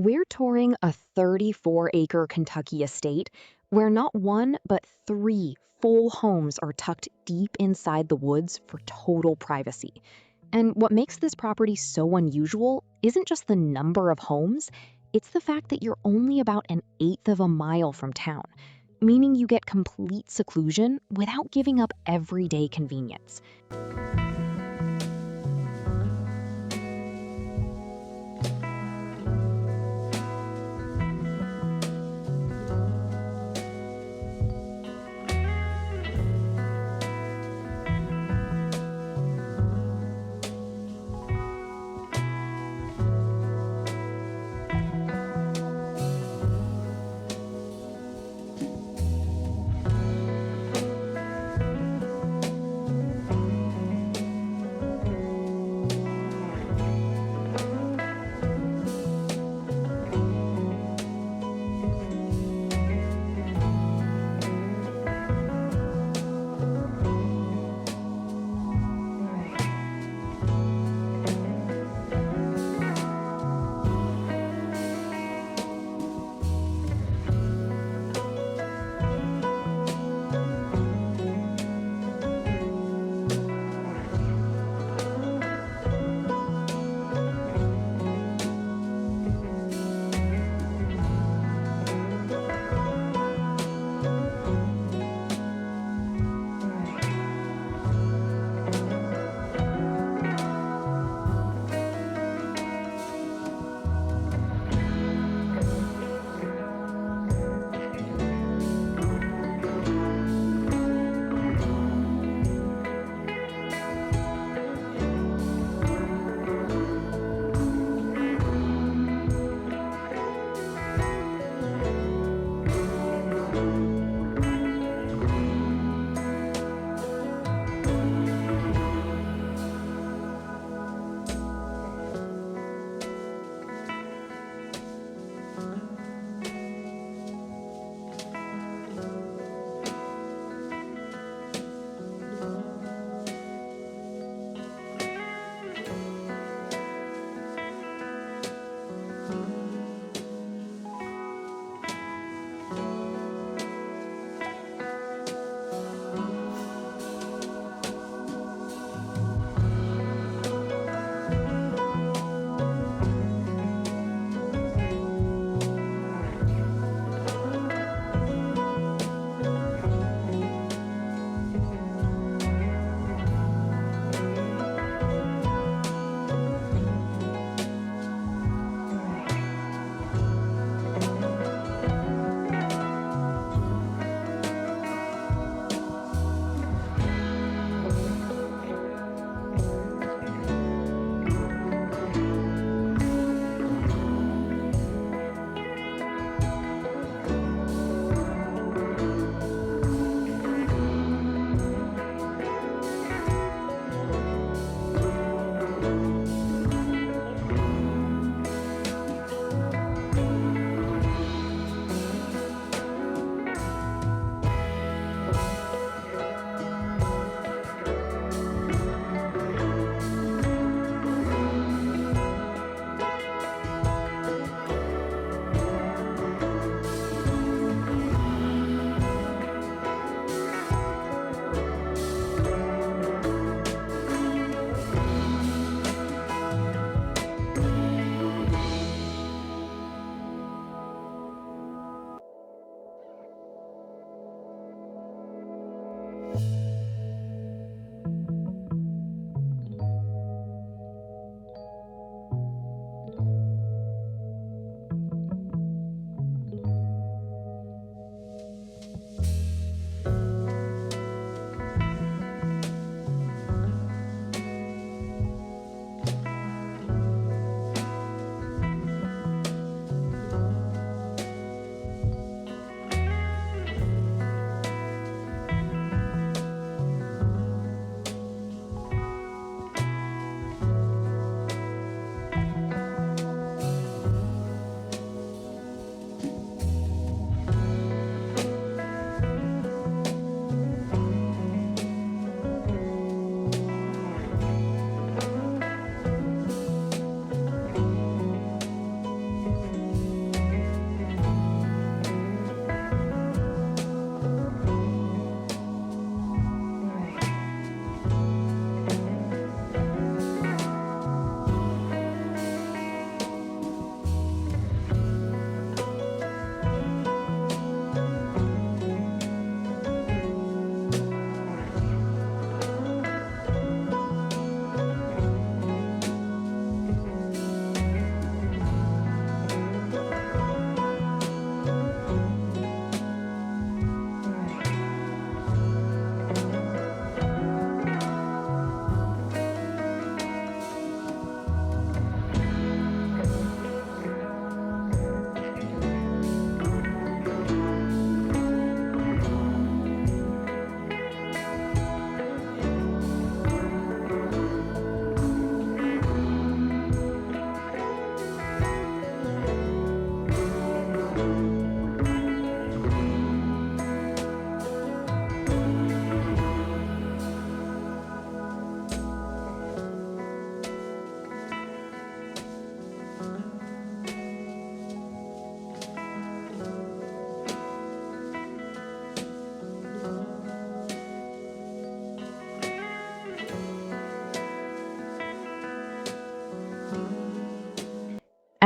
We're touring a 34-acre Kentucky estate where not one, but three full homes are tucked deep inside the woods for total privacy. And what makes this property so unusual isn't just the number of homes, it's the fact that you're only about an eighth of a mile from town, meaning you get complete seclusion without giving up everyday convenience.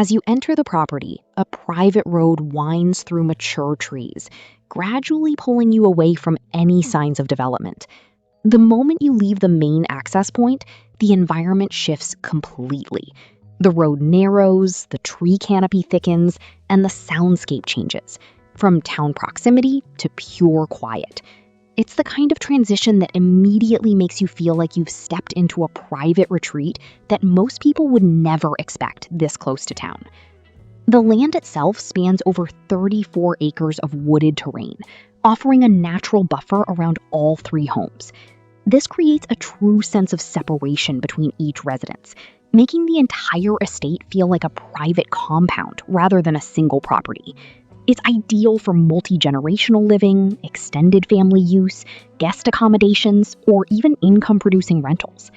As you enter the property, a private road winds through mature trees, gradually pulling you away from any signs of development. The moment you leave the main access point, the environment shifts completely. The road narrows, the tree canopy thickens, and the soundscape changes, from town proximity to pure quiet. It's the kind of transition that immediately makes you feel like you've stepped into a private retreat that most people would never expect this close to town. The land itself spans over 34 acres of wooded terrain, offering a natural buffer around all three homes. This creates a true sense of separation between each residence, making the entire estate feel like a private compound rather than a single property. It's ideal for multi-generational living, extended family use, guest accommodations, or even income-producing rentals.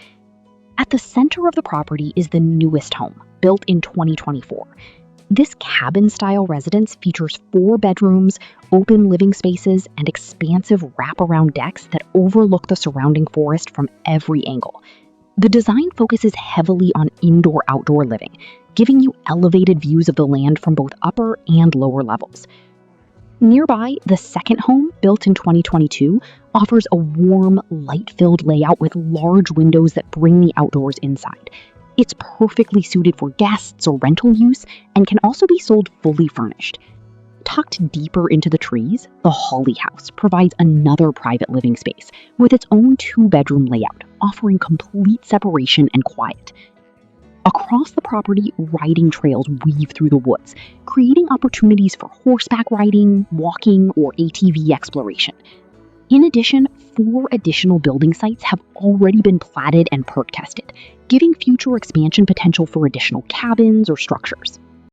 At the center of the property is the newest home, built in 2024. This cabin-style residence features 4 bedrooms, open living spaces, and expansive wraparound decks that overlook the surrounding forest from every angle. The design focuses heavily on indoor-outdoor living, giving you elevated views of the land from both upper and lower levels. Nearby, the second home, built in 2022, offers a warm, light-filled layout with large windows that bring the outdoors inside. It's perfectly suited for guests or rental use and can also be sold fully furnished. Tucked deeper into the trees, the Holly House provides another private living space with its own 2-bedroom layout, offering complete separation and quiet. Across the property, riding trails weave through the woods, creating opportunities for horseback riding, walking, or ATV exploration. In addition, 4 additional building sites have already been platted and perk tested, giving future expansion potential for additional cabins or structures.